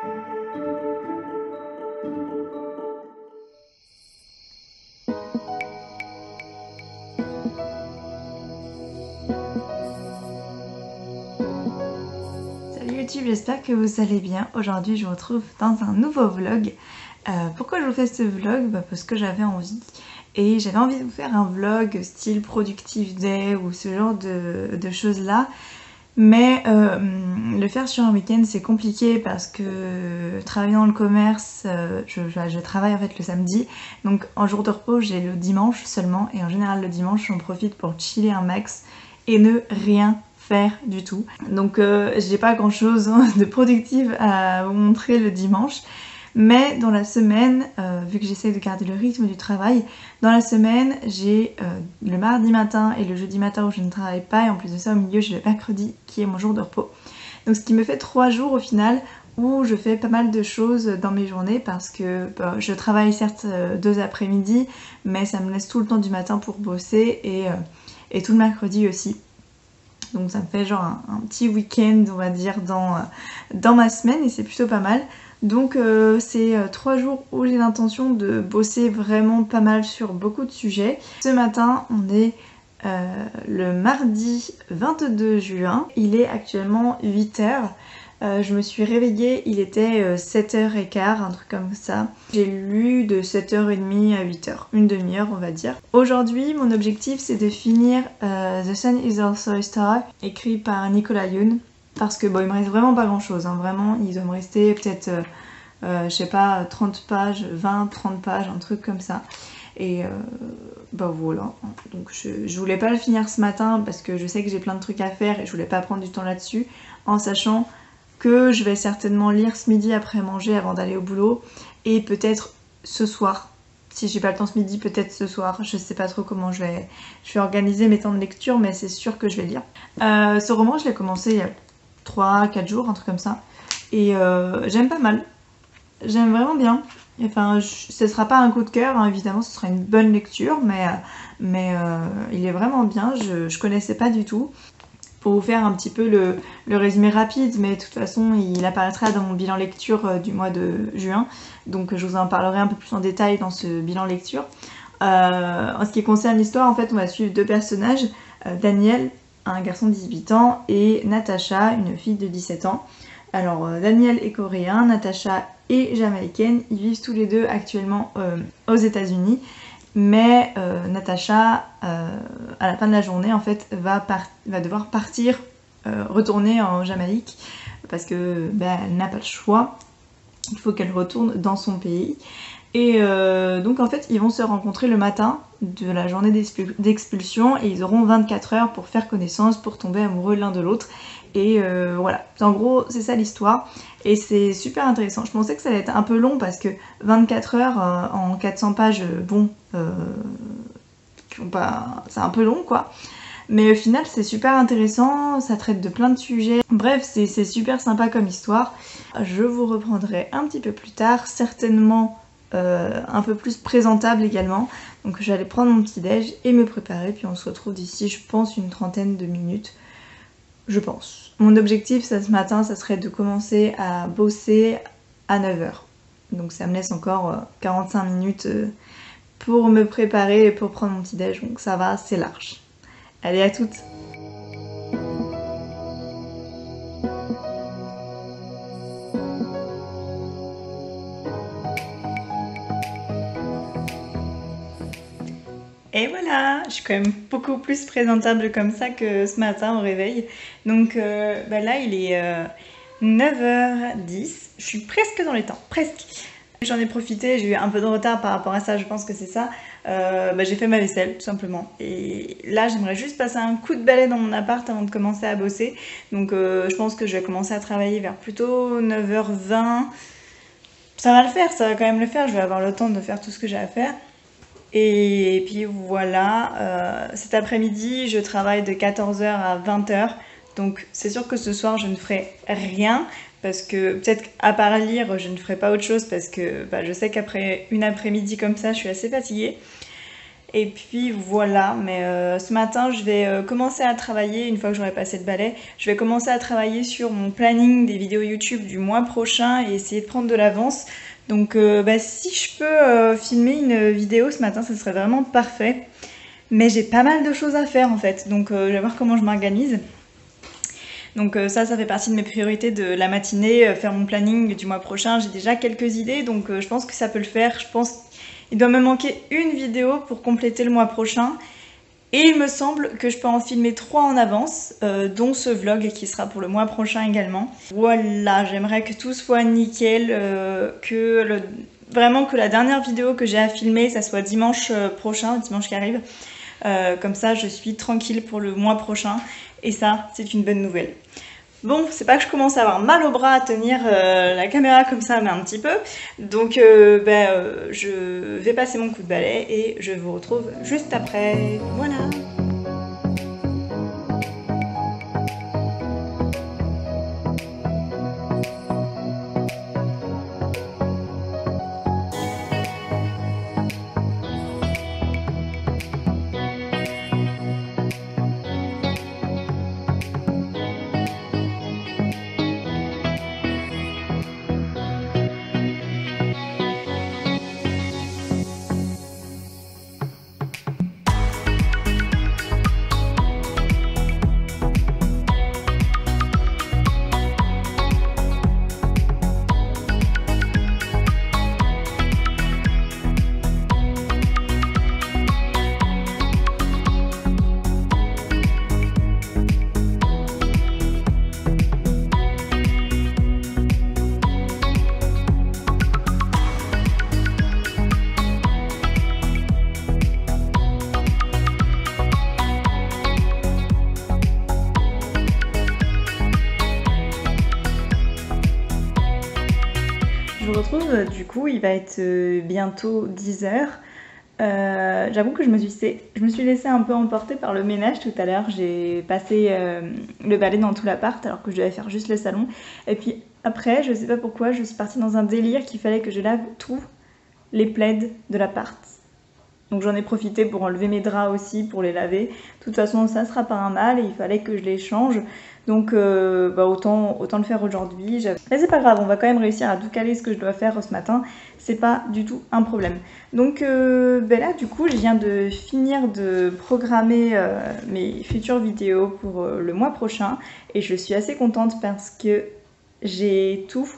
Salut YouTube, j'espère que vous allez bien. Aujourd'hui je vous retrouve dans un nouveau vlog. Pourquoi je vous fais ce vlog? Parce que j'avais envie. Et j'avais envie de vous faire un vlog style Productive Day ou ce genre de choses là. Mais le faire sur un week-end c'est compliqué parce que travaillant dans le commerce, je travaille en fait le samedi. Donc en jour de repos j'ai le dimanche seulement. Et en général le dimanche j'en profite pour chiller un max et ne rien faire du tout. Donc j'ai pas grand chose de productif à vous montrer le dimanche. Mais dans la semaine, vu que j'essaie de garder le rythme du travail, dans la semaine j'ai le mardi matin et le jeudi matin où je ne travaille pas, et en plus de ça au milieu j'ai le mercredi qui est mon jour de repos. Donc ce qui me fait 3 jours au final où je fais pas mal de choses dans mes journées parce que je travaille certes 2 après-midi, mais ça me laisse tout le temps du matin pour bosser et tout le mercredi aussi. Donc ça me fait genre un petit week-end on va dire dans ma semaine et c'est plutôt pas mal. Donc c'est 3 jours où j'ai l'intention de bosser vraiment pas mal sur beaucoup de sujets. Ce matin on est le mardi 22 juin, il est actuellement 8h. Je me suis réveillée, il était 7h15, un truc comme ça. J'ai lu de 7h30 à 8h, une demi-heure on va dire. Aujourd'hui mon objectif c'est de finir The Sun is also a Star, écrit par Nicolas Yoon. Parce que bon il me reste vraiment pas grand chose, hein. Vraiment il doit me rester peut-être, je sais pas, 30 pages, 20-30 pages, un truc comme ça. Et bah voilà, donc je voulais pas le finir ce matin parce que je sais que j'ai plein de trucs à faire et je voulais pas prendre du temps là-dessus, en sachant que je vais certainement lire ce midi après manger avant d'aller au boulot, et peut-être ce soir, si j'ai pas le temps ce midi, peut-être ce soir, je sais pas trop comment je vais organiser mes temps de lecture, mais c'est sûr que je vais lire. Ce roman je l'ai commencé il y a 3-4 jours, un truc comme ça, et j'aime pas mal, j'aime vraiment bien. Enfin, ce sera pas un coup de cœur, hein, évidemment ce sera une bonne lecture, mais il est vraiment bien, je connaissais pas du tout. Pour vous faire un petit peu le résumé rapide, mais de toute façon il apparaîtra dans mon bilan lecture du mois de juin, donc je vous en parlerai un peu plus en détail dans ce bilan lecture. En ce qui concerne l'histoire, en fait on va suivre 2 personnages, Daniel, un garçon de 18 ans, et Natacha, une fille de 17 ans. Alors Daniel est coréen, Natacha est jamaïcaine, ils vivent tous les deux actuellement aux États-Unis. Mais Natacha, à la fin de la journée, en fait, va devoir partir, retourner en Jamaïque, parce que elle n'a pas le choix, il faut qu'elle retourne dans son pays. Et donc en fait, ils vont se rencontrer le matin de la journée d'expulsion, et ils auront 24 heures pour faire connaissance, pour tomber amoureux l'un de l'autre. Et voilà, en gros c'est ça l'histoire, et c'est super intéressant. Je pensais que ça allait être un peu long parce que 24 heures en 400 pages, bon, c'est un peu long quoi. Mais au final c'est super intéressant, ça traite de plein de sujets. Bref, c'est super sympa comme histoire. Je vous reprendrai un petit peu plus tard, certainement un peu plus présentable également. Donc j'allais prendre mon petit déj et me préparer, puis on se retrouve d'ici je pense une trentaine de minutes. Je pense. Mon objectif ça, ce matin, ça serait de commencer à bosser à 9h. Donc ça me laisse encore 45 minutes pour me préparer et pour prendre mon petit déj. Donc ça va, c'est large. Allez, à toutes! Et voilà, je suis quand même beaucoup plus présentable comme ça que ce matin au réveil. Donc là il est 9h10, je suis presque dans les temps, presque. J'en ai profité, j'ai eu un peu de retard par rapport à ça, je pense que c'est ça. J'ai fait ma vaisselle tout simplement. Et là j'aimerais juste passer un coup de balai dans mon appart avant de commencer à bosser. Donc je pense que je vais commencer à travailler vers plutôt 9h20. Ça va le faire, ça va quand même le faire, je vais avoir le temps de faire tout ce que j'ai à faire. Et puis voilà, cet après-midi je travaille de 14h à 20h, donc c'est sûr que ce soir je ne ferai rien, parce que peut-être à part lire je ne ferai pas autre chose, parce que je sais qu'après une après-midi comme ça je suis assez fatiguée. Et puis voilà, mais ce matin je vais commencer à travailler, une fois que j'aurai passé le balai, je vais commencer à travailler sur mon planning des vidéos YouTube du mois prochain et essayer de prendre de l'avance. Donc si je peux filmer une vidéo ce matin, ce serait vraiment parfait. Mais j'ai pas mal de choses à faire en fait, donc je vais voir comment je m'organise. Donc ça fait partie de mes priorités de la matinée, faire mon planning du mois prochain. J'ai déjà quelques idées, donc je pense que ça peut le faire. Je pense qu'il doit me manquer une vidéo pour compléter le mois prochain. Et il me semble que je peux en filmer 3 en avance, dont ce vlog qui sera pour le mois prochain également. Voilà, j'aimerais que tout soit nickel, vraiment que la dernière vidéo que j'ai à filmer, ça soit dimanche prochain, dimanche qui arrive. Comme ça, je suis tranquille pour le mois prochain. Et ça, c'est une bonne nouvelle. Bon, c'est pas que je commence à avoir mal au bras à tenir la caméra comme ça, mais un petit peu. Donc, je vais passer mon coup de balai et je vous retrouve juste après. Voilà. Je vous retrouve, du coup, il va être bientôt 10 h. J'avoue que je me suis laissée un peu emporter par le ménage tout à l'heure. J'ai passé le balai dans tout l'appart alors que je devais faire juste le salon. Et puis après, je sais pas pourquoi, je suis partie dans un délire qu'il fallait que je lave tous les plaids de l'appart. Donc j'en ai profité pour enlever mes draps aussi, pour les laver. De toute façon, ça sera pas un mal et il fallait que je les change. Donc autant le faire aujourd'hui. Mais c'est pas grave, on va quand même réussir à tout caler ce que je dois faire ce matin. C'est pas du tout un problème. Donc là, du coup, je viens de finir de programmer mes futures vidéos pour le mois prochain. Et je suis assez contente parce que j'ai tout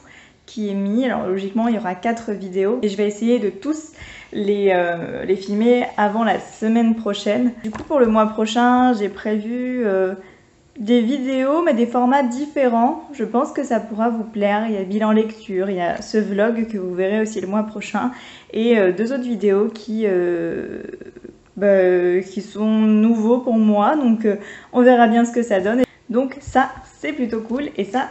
qui est mis. Alors logiquement, il y aura 4 vidéos. Et je vais essayer de tous les filmer avant la semaine prochaine. Du coup, pour le mois prochain, j'ai prévu des vidéos, mais des formats différents. Je pense que ça pourra vous plaire. Il y a bilan lecture, il y a ce vlog que vous verrez aussi le mois prochain, et 2 autres vidéos qui sont nouveaux pour moi. Donc on verra bien ce que ça donne. Donc ça, c'est plutôt cool, et ça,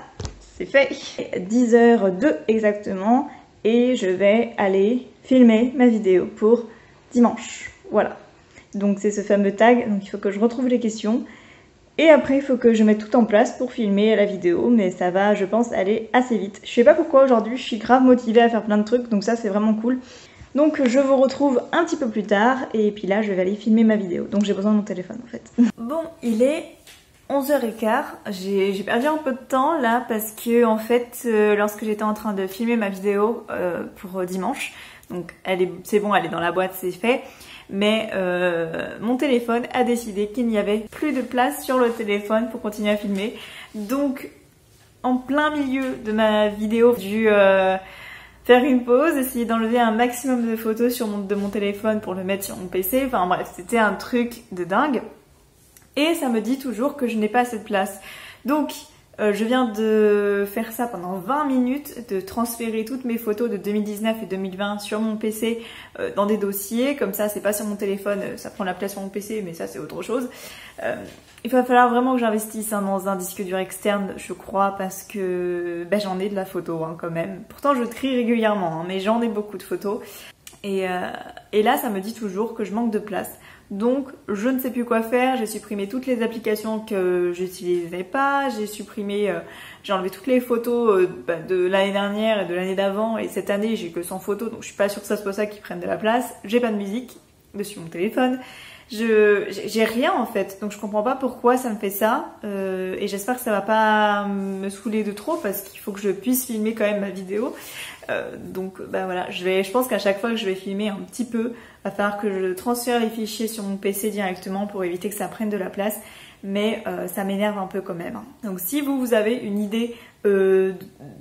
c'est fait. 10h02 exactement, et je vais aller filmer ma vidéo pour dimanche. Voilà. Donc c'est ce fameux tag, donc il faut que je retrouve les questions. Et après, il faut que je mette tout en place pour filmer la vidéo, mais ça va, je pense, aller assez vite. Je sais pas pourquoi aujourd'hui, je suis grave motivée à faire plein de trucs, donc ça, c'est vraiment cool. Donc je vous retrouve un petit peu plus tard, et puis là, je vais aller filmer ma vidéo. Donc j'ai besoin de mon téléphone, en fait. Bon, il est 11h15. J'ai perdu un peu de temps, là, parce que, en fait, lorsque j'étais en train de filmer ma vidéo pour dimanche, donc c'est bon, elle est dans la boîte, c'est fait. Mais mon téléphone a décidé qu'il n'y avait plus de place sur le téléphone pour continuer à filmer. Donc, en plein milieu de ma vidéo, j'ai dû faire une pause, essayer d'enlever un maximum de photos de mon téléphone pour le mettre sur mon PC. Enfin bref, c'était un truc de dingue. Et ça me dit toujours que je n'ai pas assez de place. Donc, je viens de faire ça pendant 20 minutes, de transférer toutes mes photos de 2019 et 2020 sur mon PC dans des dossiers. Comme ça, c'est pas sur mon téléphone, ça prend la place sur mon PC, mais ça, c'est autre chose. Il va falloir vraiment que j'investisse dans un disque dur externe, je crois, parce que j'en ai de la photo quand même. Pourtant, je trie régulièrement, mais j'en ai beaucoup de photos. Et là, ça me dit toujours que je manque de place. Donc je ne sais plus quoi faire, j'ai supprimé toutes les applications que j'utilisais pas, j'ai enlevé toutes les photos de l'année dernière et de l'année d'avant, et cette année j'ai que 100 photos, donc je suis pas sûre que ça soit ça qui prenne de la place. J'ai pas de musique, dessus mon téléphone. J'ai rien en fait, donc je comprends pas pourquoi ça me fait ça, et j'espère que ça va pas me saouler de trop parce qu'il faut que je puisse filmer quand même ma vidéo. Donc bah voilà, je pense qu'à chaque fois que je vais filmer un petit peu, va falloir que je transfère les fichiers sur mon PC directement pour éviter que ça prenne de la place, mais ça m'énerve un peu quand même. Donc si vous avez une idée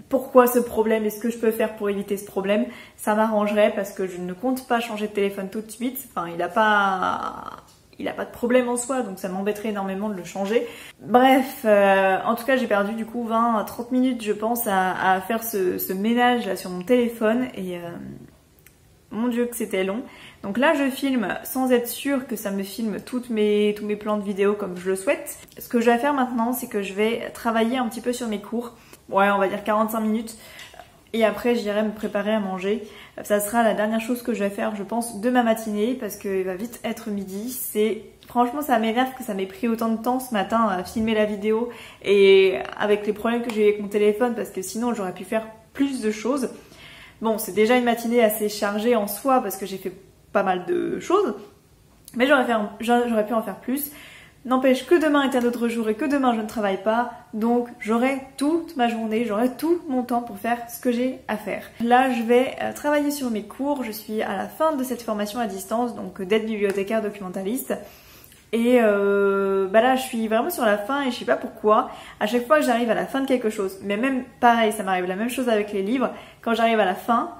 pourquoi ce problème et ce que je peux faire pour éviter ce problème, ça m'arrangerait parce que je ne compte pas changer de téléphone tout de suite. Enfin, il a pas de problème en soi, donc ça m'embêterait énormément de le changer. Bref, en tout cas j'ai perdu du coup 20 à 30 minutes je pense à faire ce ménage là sur mon téléphone et mon dieu que c'était long. Donc là je filme sans être sûre que ça me filme tous mes plans de vidéo comme je le souhaite. Ce que je vais faire maintenant c'est que je vais travailler un petit peu sur mes cours. Ouais, on va dire 45 minutes. Et après j'irai me préparer à manger. Ça sera la dernière chose que je vais faire je pense de ma matinée parce qu'il va vite être midi. Franchement ça m'énerve que ça m'ait pris autant de temps ce matin à filmer la vidéo et avec les problèmes que j'ai eu avec mon téléphone parce que sinon j'aurais pu faire plus de choses. Bon, c'est déjà une matinée assez chargée en soi parce que j'ai fait pas mal de choses, mais j'aurais pu en faire plus. N'empêche que demain est un autre jour et que demain je ne travaille pas, donc j'aurai toute ma journée, j'aurai tout mon temps pour faire ce que j'ai à faire. Là je vais travailler sur mes cours, je suis à la fin de cette formation à distance, donc d'aide bibliothécaire documentaliste. Et bah là je suis vraiment sur la fin et je sais pas pourquoi, à chaque fois que j'arrive à la fin de quelque chose, mais même pareil ça m'arrive la même chose avec les livres, quand j'arrive à la fin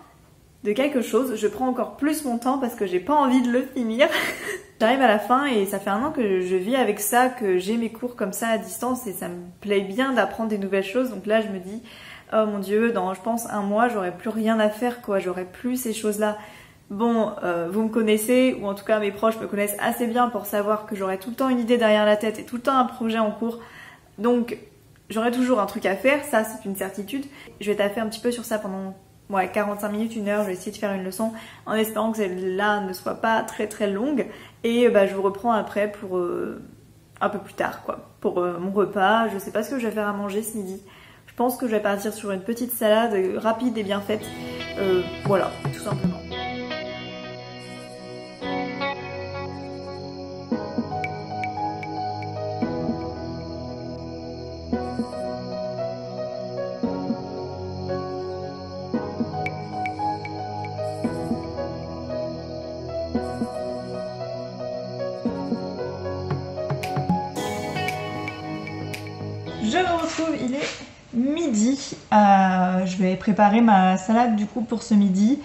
de quelque chose, je prends encore plus mon temps parce que j'ai pas envie de le finir. J'arrive à la fin et ça fait un an que je vis avec ça, que j'ai mes cours comme ça à distance et ça me plaît bien d'apprendre des nouvelles choses. Donc là je me dis, oh mon dieu, dans je pense un mois j'aurai plus rien à faire quoi, j'aurai plus ces choses là. Bon, vous me connaissez, ou en tout cas mes proches me connaissent assez bien pour savoir que j'aurai tout le temps une idée derrière la tête et tout le temps un projet en cours. Donc j'aurai toujours un truc à faire, ça c'est une certitude. Je vais taffer un petit peu sur ça pendant 45 minutes, 1 heure, je vais essayer de faire une leçon en espérant que celle-là ne soit pas très très longue. Et bah, je vous reprends après pour un peu plus tard quoi, pour mon repas. Je sais pas ce que je vais faire à manger ce midi. Je pense que je vais partir sur une petite salade rapide et bien faite. Voilà, tout simplement. Je me retrouve, il est midi. Je vais préparer ma salade du coup pour ce midi.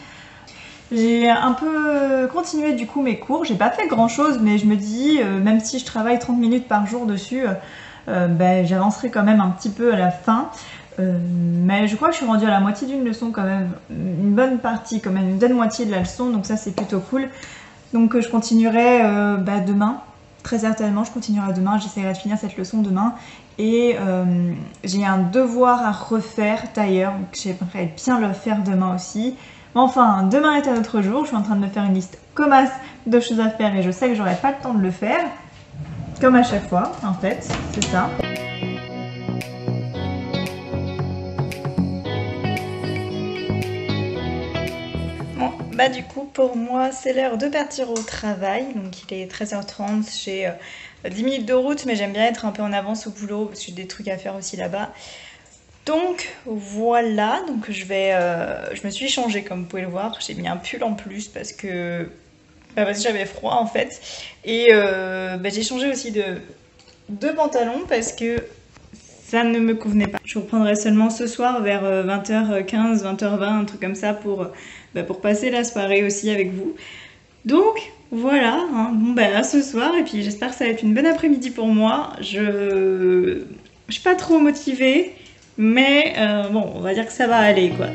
J'ai un peu continué du coup mes cours. J'ai pas fait grand chose, mais je me dis, même si je travaille 30 minutes par jour dessus, ben, j'avancerai quand même un petit peu à la fin. Mais je crois que je suis rendue à la moitié d'une leçon quand même, une bonne partie quand même, une bonne moitié de la leçon, donc ça c'est plutôt cool. Donc je continuerai demain. Très certainement, je continuerai demain, j'essaierai de finir cette leçon demain. Et j'ai un devoir à refaire d'ailleurs, donc j'aimerais bien le faire demain aussi. Mais enfin, demain est un autre jour, je suis en train de me faire une liste commasse de choses à faire et je sais que j'aurai pas le temps de le faire. Comme à chaque fois, en fait, c'est ça. Bon, bah du coup, pour moi, c'est l'heure de partir au travail. Donc il est 13h30, j'ai 10 minutes de route, mais j'aime bien être un peu en avance au boulot parce que j'ai des trucs à faire aussi là-bas. Donc voilà, donc je me suis changée comme vous pouvez le voir. J'ai mis un pull en plus parce que j'avais froid en fait. Et j'ai changé aussi de pantalon parce que ça ne me convenait pas. Je reprendrai seulement ce soir vers 20h15, 20h20, un truc comme ça pour passer la soirée aussi avec vous. Donc voilà, hein. Bon bah ce soir, et puis j'espère que ça va être une bonne après-midi pour moi. Je suis pas trop motivée, mais bon, on va dire que ça va aller quoi.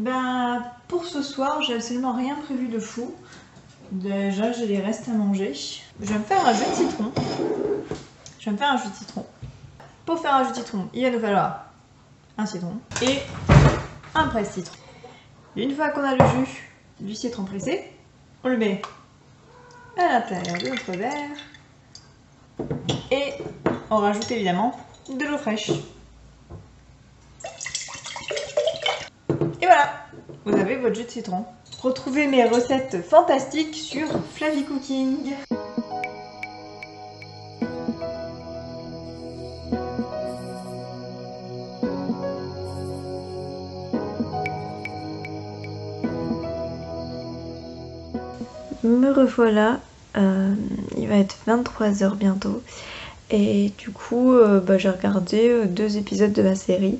Ben, pour ce soir, j'ai absolument rien prévu de fou. Déjà, j'ai les restes à manger. Je vais me faire un jus de citron. Pour faire un jus de citron, il va nous falloir un citron et un presse-citron. Une fois qu'on a le jus du citron pressé, on le met à l'intérieur de notre verre et on rajoute évidemment de l'eau fraîche. Et voilà, vous avez votre jus de citron. Retrouvez mes recettes fantastiques sur Flavie Cooking. Me revoilà, il va être 23 h bientôt et du coup j'ai regardé 2 épisodes de ma série.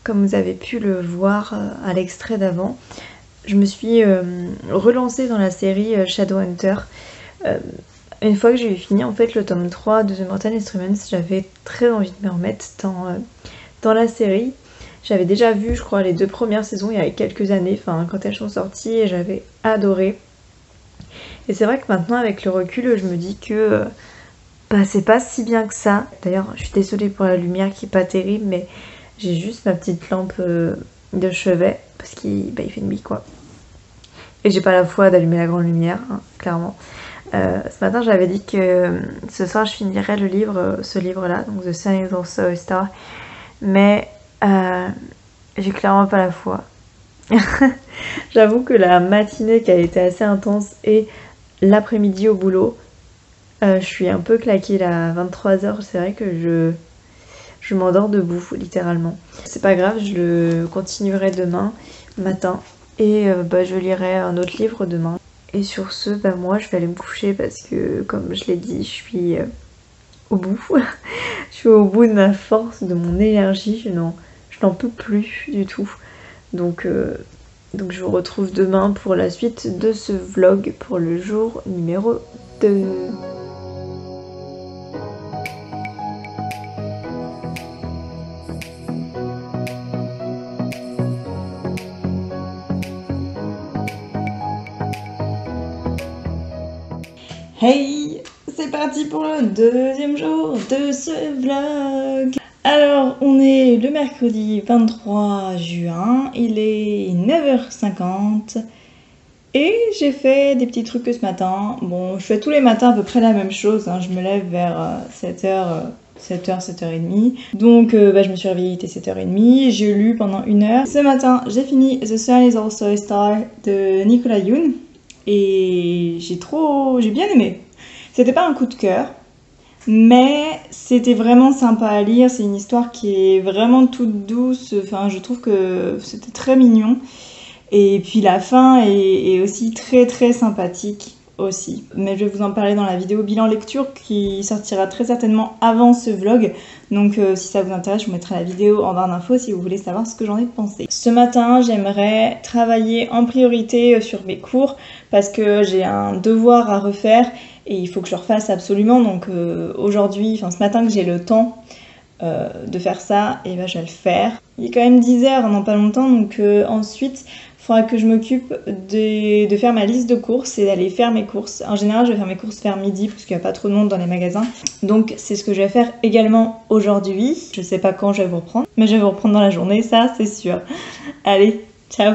Comme vous avez pu le voir à l'extrait d'avant, je me suis relancée dans la série Shadowhunter. Une fois que j'ai fini en fait le tome 3 de The Mortal Instruments, j'avais très envie de me remettre dans la série. J'avais déjà vu je crois les 2 premières saisons il y a quelques années, enfin quand elles sont sorties, et j'avais adoré. Et c'est vrai que maintenant avec le recul je me dis que c'est pas si bien que ça. D'ailleurs je suis désolée pour la lumière qui est pas terrible, mais j'ai juste ma petite lampe de chevet parce qu'il fait nuit quoi. Et j'ai pas la foi d'allumer la grande lumière, hein, clairement. Ce matin j'avais dit que ce soir je finirais ce livre là, donc The Sun is also a Star. Mais j'ai clairement pas la foi. J'avoue que la matinée qui a été assez intense et l'après-midi au boulot, je suis un peu claquée là à 23 h. C'est vrai que je m'endors debout littéralement. C'est pas grave, je le continuerai demain matin et je lirai un autre livre demain. Et sur ce, moi je vais aller me coucher parce que comme je l'ai dit, je suis au bout. Je suis au bout de ma force, de mon énergie, je n'en peux plus du tout. Donc je vous retrouve demain pour la suite de ce vlog pour le jour numéro 2. Hey, c'est parti pour le 2e jour de ce vlog. Alors, on est le mercredi 23 juin, il est 9h50 et j'ai fait des petits trucs ce matin. Bon, je fais tous les matins à peu près la même chose, hein. Je me lève vers 7h, 7h30. Donc je me suis réveillée, il était 7h30, j'ai lu pendant 1 heure. Ce matin, j'ai fini The Sun is also a Star de Nicolas Yoon et j'ai bien aimé. C'était pas un coup de cœur, mais c'était vraiment sympa à lire. C'est une histoire qui est vraiment toute douce, enfin je trouve que c'était très mignon. Et puis la fin est aussi très très sympathique aussi. Mais je vais vous en parler dans la vidéo bilan lecture qui sortira très certainement avant ce vlog. Donc si ça vous intéresse, je vous mettrai la vidéo en barre d'infos si vous voulez savoir ce que j'en ai pensé. Ce matin, j'aimerais travailler en priorité sur mes cours parce que j'ai un devoir à refaire et il faut que je le refasse absolument. Donc aujourd'hui, enfin ce matin que j'ai le temps de faire ça, et je vais le faire. Il est quand même 10 h dans pas longtemps, donc ensuite il faudra que je m'occupe de faire ma liste de courses et d'aller faire mes courses. En général, je vais faire mes courses vers midi parce qu'il n'y a pas trop de monde dans les magasins. Donc c'est ce que je vais faire également aujourd'hui. Je sais pas quand je vais vous reprendre, mais je vais vous reprendre dans la journée, ça c'est sûr. Allez, ciao!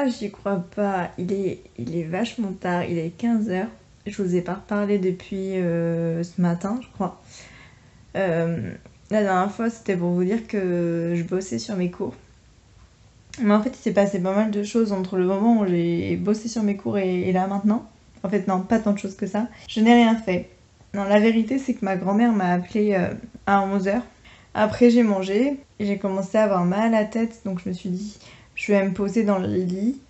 j'y crois pas. Il est vachement tard, il est 15 h. Je vous ai pas reparlé depuis ce matin, je crois. La dernière fois, c'était pour vous dire que je bossais sur mes cours. Mais en fait, il s'est passé pas mal de choses entre le moment où j'ai bossé sur mes cours et là maintenant. En fait, non, pas tant de choses que ça. Je n'ai rien fait. Non, la vérité, c'est que ma grand-mère m'a appelée à 11 h. Après, j'ai mangé et j'ai commencé à avoir mal à la tête. Donc, je me suis dit, je vais me poser dans le lit,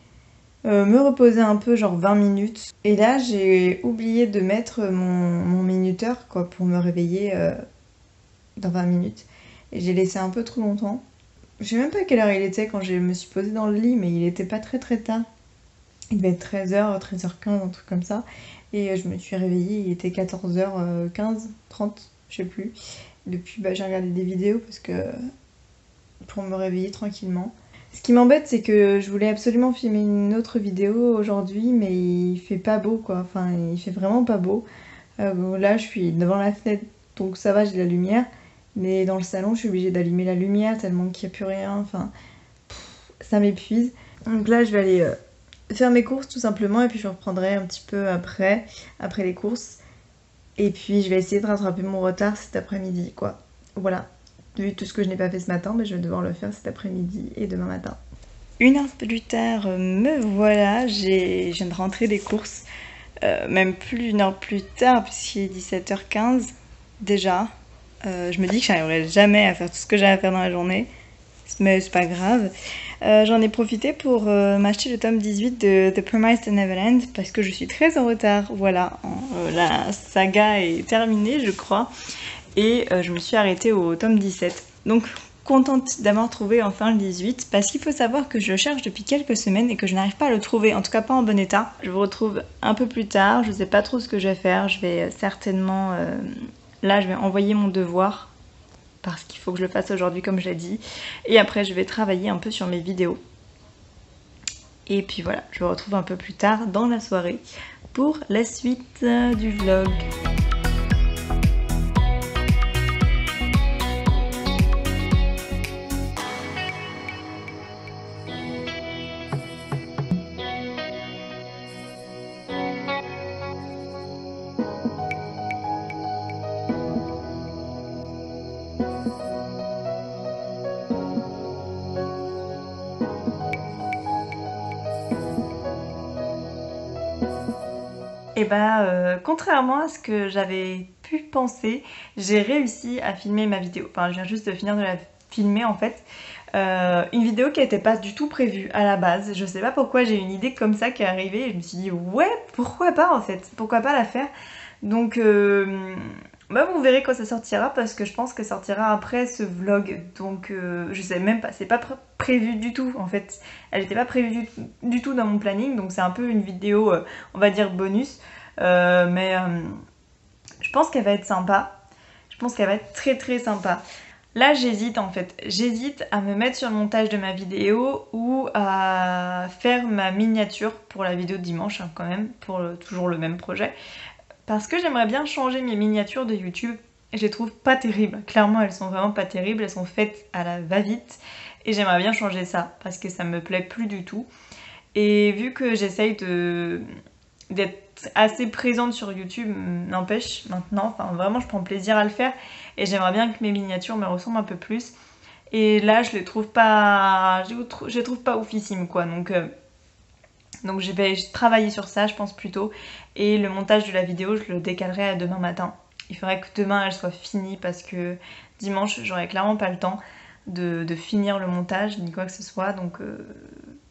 me reposer un peu, genre 20 minutes. Et là, j'ai oublié de mettre mon minuteur, quoi, pour me réveiller dans 20 minutes. Et j'ai laissé un peu trop longtemps. Je sais même pas à quelle heure il était quand je me suis posée dans le lit, mais il était pas très très tard. Il devait être 13 h, 13 h 15, un truc comme ça. Et je me suis réveillée, il était 14 h 15, 30, je sais plus. Depuis, j'ai regardé des vidéos parce que pour me réveiller tranquillement. Ce qui m'embête, c'est que je voulais absolument filmer une autre vidéo aujourd'hui, mais il fait pas beau, quoi. Enfin, il fait vraiment pas beau. Là, je suis devant la fenêtre, donc ça va, j'ai de la lumière. Mais dans le salon, je suis obligée d'allumer la lumière tellement qu'il n'y a plus rien. Enfin, ça m'épuise. Donc là, je vais aller faire mes courses tout simplement, et puis je reprendrai un petit peu après les courses. Et puis je vais essayer de rattraper mon retard cet après-midi, quoi. Voilà. Vu tout ce que je n'ai pas fait ce matin, je vais devoir le faire cet après-midi et demain matin. Une heure plus tard, me voilà. Je viens de rentrer des courses. Même plus d'une heure plus tard, puisqu'il est 17 h 15 déjà. Je me dis que j'arriverai jamais à faire tout ce que j'ai à faire dans la journée. Mais c'est pas grave. J'en ai profité pour m'acheter le tome 18 de The Promised Neverland parce que je suis très en retard. Voilà, la saga est terminée, je crois. Et je me suis arrêtée au tome 17. Donc contente d'avoir trouvé enfin le 18 parce qu'il faut savoir que je le cherche depuis quelques semaines et que je n'arrive pas à le trouver, en tout cas pas en bon état. Je vous retrouve un peu plus tard, je sais pas trop ce que je vais faire. Je vais certainement... Là, je vais envoyer mon devoir parce qu'il faut que je le fasse aujourd'hui comme je l'ai dit. Et après, je vais travailler un peu sur mes vidéos. Et puis voilà, je vous retrouve un peu plus tard dans la soirée pour la suite du vlog. Et contrairement à ce que j'avais pu penser, j'ai réussi à filmer ma vidéo. Enfin, je viens juste de finir de la filmer en fait. Une vidéo qui n'était pas du tout prévue à la base. Je sais pas pourquoi, j'ai une idée comme ça qui est arrivée et je me suis dit ouais, pourquoi pas en fait, pourquoi pas la faire. Donc vous verrez quand ça sortira parce que je pense qu'elle sortira après ce vlog. Donc je sais même pas, c'est pas prévu du tout en fait. Elle n'était pas prévue du tout dans mon planning, donc c'est un peu une vidéo on va dire bonus. Je pense qu'elle va être sympa. Je pense qu'elle va être très très sympa. Là j'hésite en fait, j'hésite à me mettre sur le montage de ma vidéo ou à faire ma miniature pour la vidéo de dimanche hein, quand même, pour toujours le même projet. Parce que j'aimerais bien changer mes miniatures de YouTube. Je les trouve pas terribles. Clairement, elles sont vraiment pas terribles. Elles sont faites à la va-vite. Et j'aimerais bien changer ça parce que ça me plaît plus du tout. Et vu que j'essaye d'être assez présente sur YouTube, n'empêche maintenant, enfin vraiment je prends plaisir à le faire. Et j'aimerais bien que mes miniatures me ressemblent un peu plus. Et là, je les trouve pas... Je les trouve pas oufissimes quoi. Donc je vais travailler sur ça, je pense plutôt. Et le montage de la vidéo, je le décalerai à demain matin. Il faudrait que demain elle soit finie parce que dimanche, j'aurai clairement pas le temps de finir le montage ni quoi que ce soit. Donc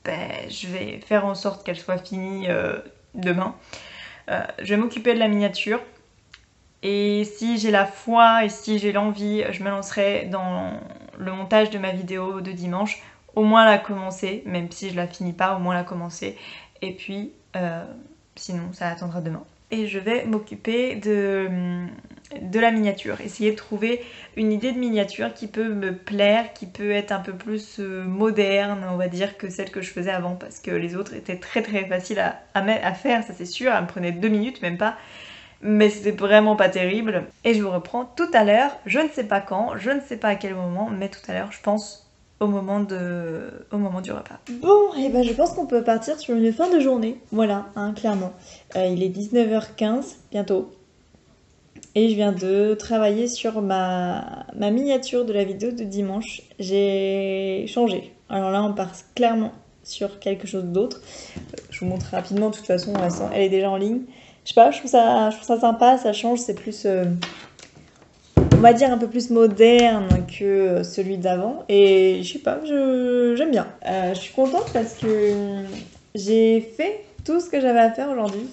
je vais faire en sorte qu'elle soit finie demain. Je vais m'occuper de la miniature. Et si j'ai la foi et si j'ai l'envie, je me lancerai dans le montage de ma vidéo de dimanche. Au moins la commencer, même si je la finis pas, au moins la commencer. Et puis, sinon, ça attendra demain. Et je vais m'occuper de la miniature. Essayer de trouver une idée de miniature qui peut me plaire, qui peut être un peu plus moderne, on va dire, que celle que je faisais avant. Parce que les autres étaient très très faciles à faire, ça c'est sûr. Elle me prenait 2 minutes, même pas. Mais c'était vraiment pas terrible. Et je vous reprends tout à l'heure, je ne sais pas quand, je ne sais pas à quel moment, mais tout à l'heure, je pense au moment du repas. Bon, et ben je pense qu'on peut partir sur une fin de journée. Voilà, hein, clairement. Il est 19h15, bientôt. Et je viens de travailler sur ma miniature de la vidéo de dimanche. J'ai changé. Alors là, on part clairement sur quelque chose d'autre. Je vous montre rapidement, de toute façon, elle est déjà en ligne. Je sais pas, je trouve ça sympa, ça change, c'est plus, on va dire, un peu plus moderne que celui d'avant. Et je sais pas, j'aime bien. Je suis contente parce que j'ai fait tout ce que j'avais à faire aujourd'hui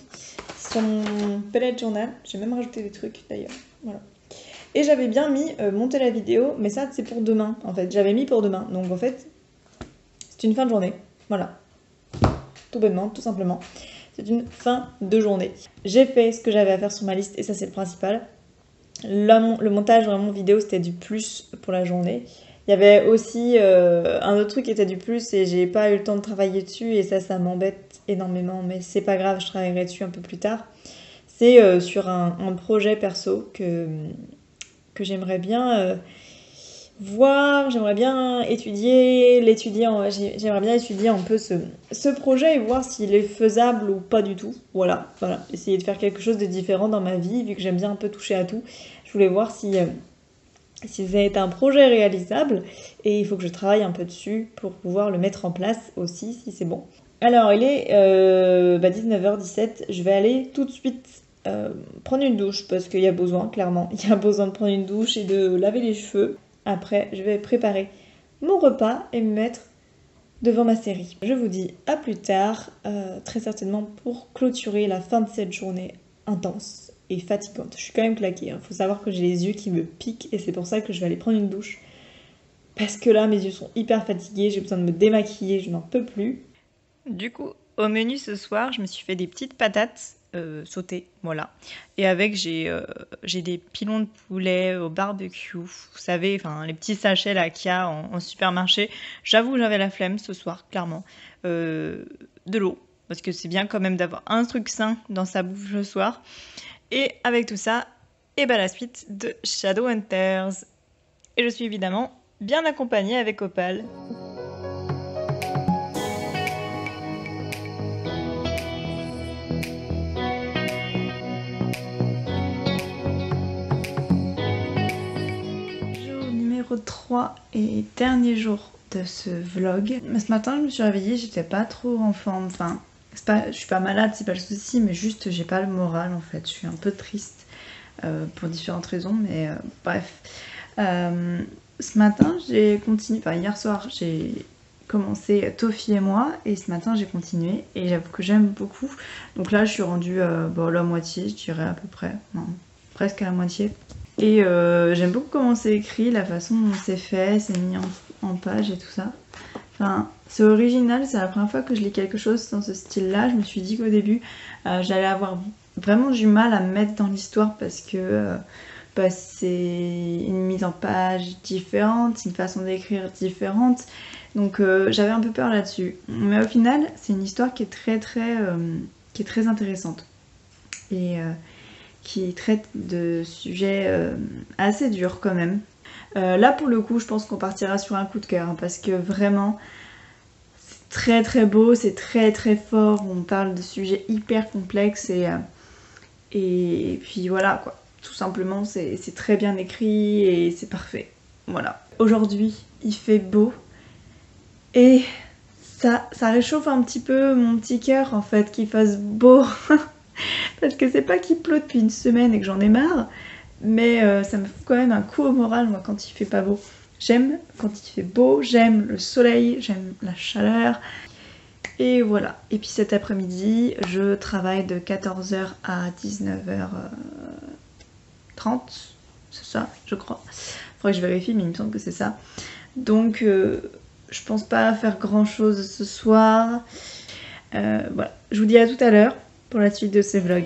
sur mon bullet journal. J'ai même rajouté des trucs d'ailleurs. Voilà. Et j'avais bien mis monter la vidéo, mais ça c'est pour demain en fait. J'avais mis pour demain. Donc en fait, c'est une fin de journée. Voilà. Tout bonnement, tout simplement. C'est une fin de journée. J'ai fait ce que j'avais à faire sur ma liste et ça c'est le principal. Le montage vraiment vidéo c'était du plus pour la journée. Il y avait aussi un autre truc qui était du plus et j'ai pas eu le temps de travailler dessus et ça m'embête énormément, mais c'est pas grave, je travaillerai dessus un peu plus tard. C'est sur un projet perso que j'aimerais bien voir, j'aimerais bien étudier, j'aimerais bien étudier un peu ce projet et voir s'il est faisable ou pas du tout. Voilà, essayer de faire quelque chose de différent dans ma vie, vu que j'aime bien un peu toucher à tout. Je voulais voir si ça est un projet réalisable et il faut que je travaille un peu dessus pour pouvoir le mettre en place aussi, si c'est bon. Alors, il est 19h17, je vais aller tout de suite prendre une douche parce qu'il y a besoin, clairement. Il y a besoin de prendre une douche et de laver les cheveux. Après, je vais préparer mon repas et me mettre devant ma série. Je vous dis à plus tard, très certainement pour clôturer la fin de cette journée intense et fatigante. Je suis quand même claquée, hein. Faut savoir que j'ai les yeux qui me piquent et c'est pour ça que je vais aller prendre une douche. Parce que là, mes yeux sont hyper fatigués, j'ai besoin de me démaquiller, je n'en peux plus. Du coup, au menu ce soir, je me suis fait des petites patates sautées, voilà. Et avec, j'ai des pilons de poulet au barbecue, vous savez, enfin les petits sachets là qu'il y a en supermarché. J'avoue, j'avais la flemme ce soir, clairement. De l'eau, parce que c'est bien quand même d'avoir un truc sain dans sa bouffe le soir. Et avec tout ça, et ben la suite de Shadowhunters. Et je suis évidemment bien accompagnée avec Opal. Jour numéro 3 et dernier jour de ce vlog. Ce matin, je me suis réveillée, j'étais pas trop en forme. Enfin, je suis pas malade, c'est pas le souci, mais juste j'ai pas le moral en fait. Je suis un peu triste pour différentes raisons, mais bref. Ce matin, j'ai continué, enfin hier soir, j'ai commencé Tofi et moi, et ce matin j'ai continué, et j'avoue que j'aime beaucoup. Donc là, je suis rendue à la moitié, je dirais à peu près, non, presque à la moitié. Et j'aime beaucoup comment c'est écrit, la façon dont c'est fait, c'est mis en page et tout ça. Enfin, c'est original, c'est la première fois que je lis quelque chose dans ce style-là. Je me suis dit qu'au début, j'allais avoir vraiment du mal à me mettre dans l'histoire parce que c'est une mise en page différente, c'est une façon d'écrire différente. Donc j'avais un peu peur là-dessus. Mais au final, c'est une histoire qui est très intéressante. Et qui traite de sujets assez durs quand même. Là pour le coup, je pense qu'on partira sur un coup de cœur, hein, parce que vraiment, c'est très très beau, c'est très très fort. On parle de sujets hyper complexes et puis voilà quoi. Tout simplement, c'est très bien écrit et c'est parfait. Voilà. Aujourd'hui, il fait beau et ça réchauffe un petit peu mon petit cœur en fait qu'il fasse beau. Parce que c'est pas qu'il pleut depuis une semaine et que j'en ai marre, mais ça me fout quand même un coup au moral moi quand il fait pas beau. J'aime quand il fait beau, j'aime le soleil, j'aime la chaleur. Et voilà. Et puis cet après-midi, je travaille de 14h à 19h30. C'est ça, je crois. Faudrait que je vérifie, mais il me semble que c'est ça. Donc je pense pas faire grand chose ce soir. Voilà. Je vous dis à tout à l'heure pour la suite de ce vlog.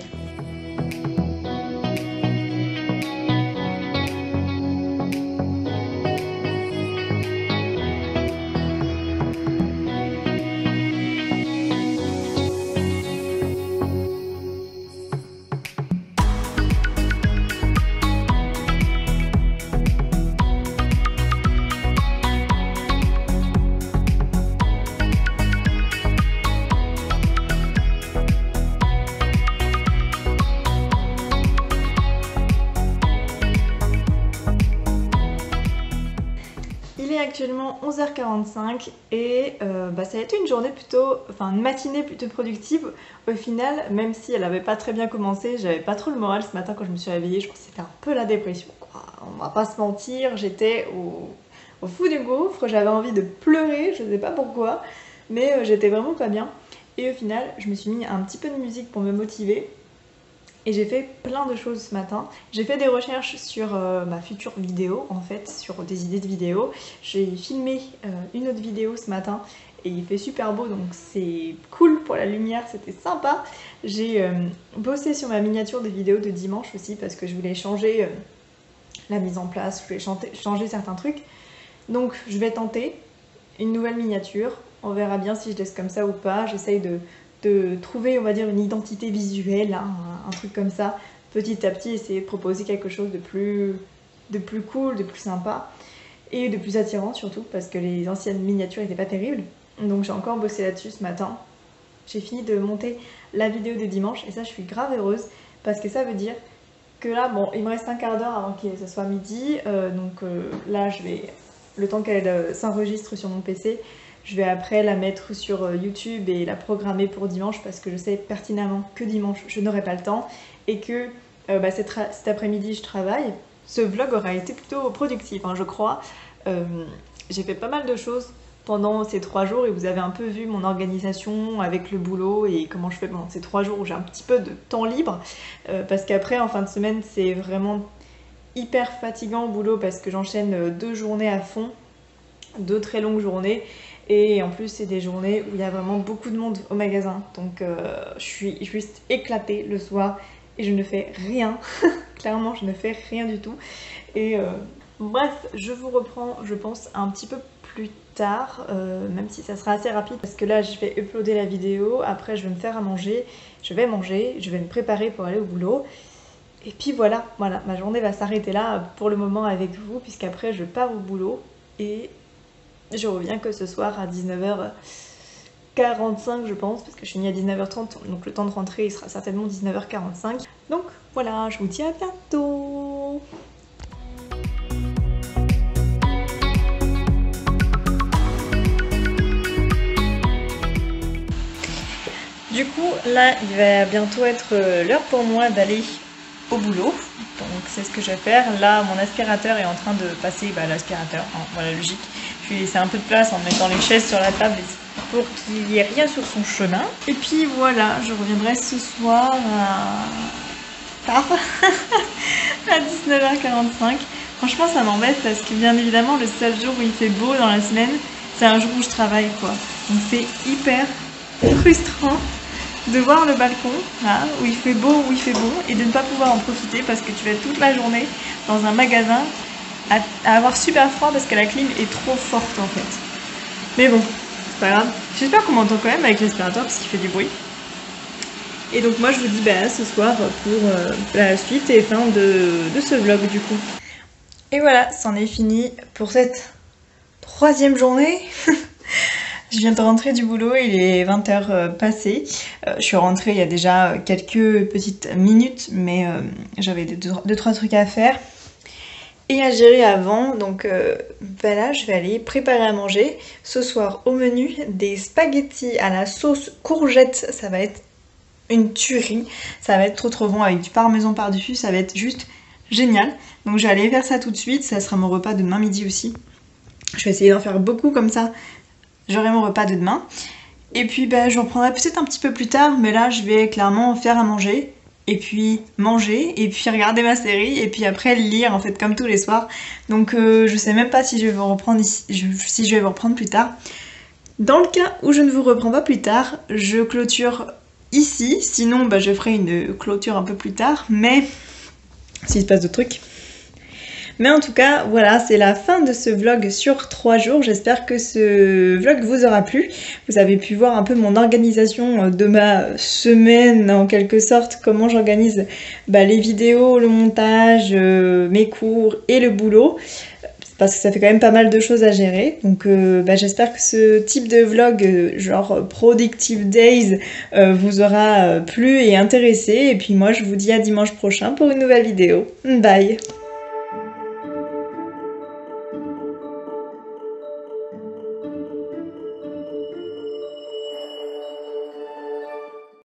actuellement 11h45 et ça a été une journée plutôt, enfin une matinée plutôt productive au final, même si elle avait pas très bien commencé, j'avais pas trop le moral ce matin quand je me suis réveillée, je pensais que c'était un peu la dépression quoi, on va pas se mentir, j'étais au fond du gouffre, j'avais envie de pleurer, je sais pas pourquoi, mais j'étais vraiment pas bien et au final je me suis mis un petit peu de musique pour me motiver. Et j'ai fait plein de choses ce matin. J'ai fait des recherches sur ma future vidéo, en fait, sur des idées de vidéos. J'ai filmé une autre vidéo ce matin et il fait super beau, donc c'est cool pour la lumière, c'était sympa. J'ai bossé sur ma miniature de vidéo de dimanche aussi parce que je voulais changer la mise en place, je voulais changer certains trucs. Donc je vais tenter une nouvelle miniature. On verra bien si je laisse comme ça ou pas. J'essaye de trouver, on va dire, une identité visuelle, hein, un truc comme ça, petit à petit, essayer de proposer quelque chose de plus cool, de plus sympa, et de plus attirant surtout, parce que les anciennes miniatures n'étaient pas terribles. Donc j'ai encore bossé là-dessus ce matin. J'ai fini de monter la vidéo de dimanche, et ça je suis grave heureuse, parce que ça veut dire que là, bon, il me reste un quart d'heure avant que ce soit midi, là je vais, le temps qu'elle s'enregistre sur mon PC, je vais après la mettre sur YouTube et la programmer pour dimanche parce que je sais pertinemment que dimanche je n'aurai pas le temps et que cet après-midi je travaille. Ce vlog aura été plutôt productif, hein, je crois. J'ai fait pas mal de choses pendant ces 3 jours et vous avez un peu vu mon organisation avec le boulot et comment je fais pendant ces 3 jours où j'ai un petit peu de temps libre. Parce qu'après en fin de semaine c'est vraiment hyper fatigant au boulot parce que j'enchaîne 2 journées à fond, 2 très longues journées. Et en plus c'est des journées où il y a vraiment beaucoup de monde au magasin, donc je suis juste éclatée le soir et je ne fais rien, clairement je ne fais rien du tout. Et bref, je vous reprends je pense un petit peu plus tard, même si ça sera assez rapide parce que là je vais uploader la vidéo, après je vais me faire à manger, je vais manger, je vais me préparer pour aller au boulot. Et puis voilà, ma journée va s'arrêter là pour le moment avec vous puisqu'après je pars au boulot et je reviens que ce soir à 19h45 je pense, parce que je finis à 19h30, donc le temps de rentrer il sera certainement 19h45. Donc voilà, je vous dis à bientôt. Du coup, là, il va bientôt être l'heure pour moi d'aller au boulot. Donc c'est ce que je vais faire. Là, mon aspirateur est en train de passer l'aspirateur, hein, voilà, logique. Je vais laisser un peu de place en mettant les chaises sur la table pour qu'il n'y ait rien sur son chemin. Et puis voilà, je reviendrai ce soir tard, à 19h45. Franchement, ça m'embête parce que bien évidemment, le seul jour où il fait beau dans la semaine, c'est un jour où je travaille, quoi. Donc c'est hyper frustrant de voir le balcon, là, où il fait beau, et de ne pas pouvoir en profiter parce que tu vas être toute la journée dans un magasin à avoir super froid parce que la clim est trop forte en fait. Mais bon, c'est pas grave. J'espère qu'on m'entend quand même avec l'aspirateur parce qu'il fait du bruit. Et donc moi je vous dis à ce soir pour la suite et fin de ce vlog du coup. Et voilà, c'en est fini pour cette 3e journée. Je viens de rentrer du boulot, il est 20h passé. Je suis rentrée il y a déjà quelques petites minutes, mais j'avais 2-3 trucs à faire et à gérer avant. Donc là, je vais aller préparer à manger. Ce soir, au menu, des spaghettis à la sauce courgette. Ça va être une tuerie. Ça va être trop bon avec du parmesan par-dessus. Ça va être juste génial. Donc je vais aller faire ça tout de suite. Ça sera mon repas de demain midi aussi. Je vais essayer d'en faire beaucoup comme ça. J'aurai mon repas de demain. Et puis je reprendrai peut-être un petit peu plus tard, mais là je vais clairement faire à manger, et puis manger, et puis regarder ma série, et puis après lire en fait comme tous les soirs. Donc je sais même pas si je vais vous reprendre si je vais vous reprendre plus tard. Dans le cas où je ne vous reprends pas plus tard, je clôture ici, sinon je ferai une clôture un peu plus tard, mais s'il se passe d'autres trucs. Mais en tout cas, voilà, c'est la fin de ce vlog sur 3 jours. J'espère que ce vlog vous aura plu. Vous avez pu voir un peu mon organisation de ma semaine, en quelque sorte, comment j'organise les vidéos, le montage, mes cours et le boulot. Parce que ça fait quand même pas mal de choses à gérer. Donc j'espère que ce type de vlog, genre Productive Days, vous aura plu et intéressé. Et puis moi, je vous dis à dimanche prochain pour une nouvelle vidéo. Bye!